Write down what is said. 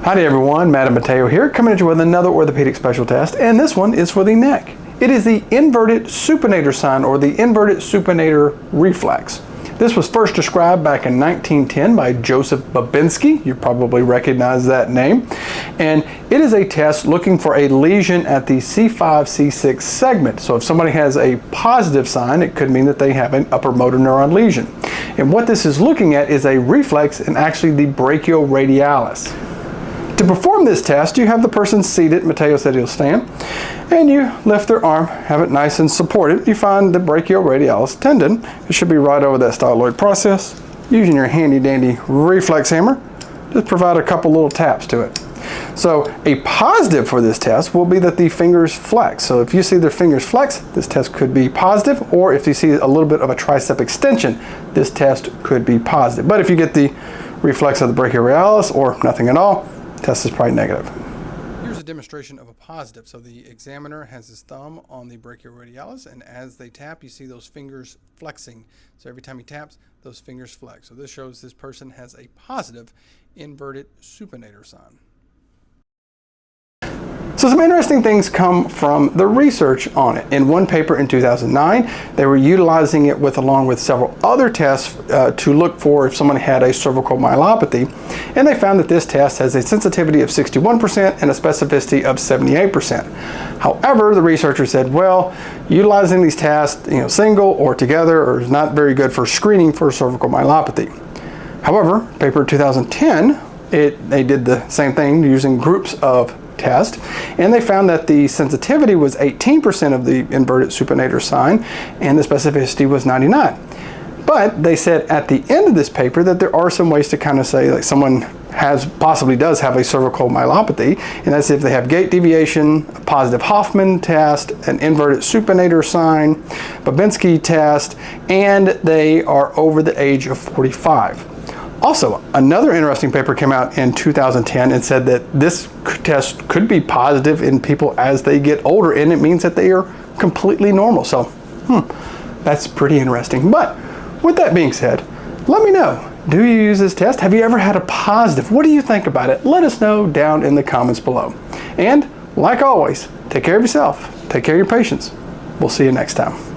Howdy everyone, Matt and Mateo here, coming at you with another orthopedic special test, and this one is for the neck. It is the inverted supinator sign, or the inverted supinator reflex. This was first described back in 1910 by Joseph Babinski. You probably recognize that name. And it is a test looking for a lesion at the C5-C6 segment. So if somebody has a positive sign, it could mean that they have an upper motor neuron lesion. And what this is looking at is a reflex and actually the brachioradialis. To perform this test, you have the person seated. Mateo said he'll stand. And you lift their arm, have it nice and supported. You find the brachioradialis tendon. It should be right over that styloid process. Using your handy dandy reflex hammer, just provide a couple little taps to it. So a positive for this test will be that the fingers flex. So if you see their fingers flex, this test could be positive. Or if you see a little bit of a tricep extension, this test could be positive. But if you get the reflex of the brachioradialis or nothing at all, test is probably negative. Here's a demonstration of a positive. So the examiner has his thumb on the brachioradialis, and as they tap, you see those fingers flexing. So every time he taps, those fingers flex. So this shows this person has a positive inverted supinator sign. So some interesting things come from the research on it. In one paper in 2009, they were utilizing it along with several other tests to look for if someone had a cervical myelopathy. And they found that this test has a sensitivity of 61% and a specificity of 78%. However, the researcher said, well, utilizing these tests, single or together is not very good for screening for cervical myelopathy. However, paper 2010, they did the same thing using groups of test, and they found that the sensitivity was 18% of the inverted supinator sign and the specificity was 99. But they said at the end of this paper that there are some ways to kind of say like someone possibly does have a cervical myelopathy, and that's if they have gait deviation, a positive Hoffman test, an inverted supinator sign, Babinski test, and they are over the age of 45. Also, another interesting paper came out in 2010 and said that this test could be positive in people as they get older, and it means that they are completely normal. So, that's pretty interesting. But with that being said, let me know, do you use this test? Have you ever had a positive? What do you think about it? Let us know down in the comments below. And like always, take care of yourself, take care of your patients. We'll see you next time.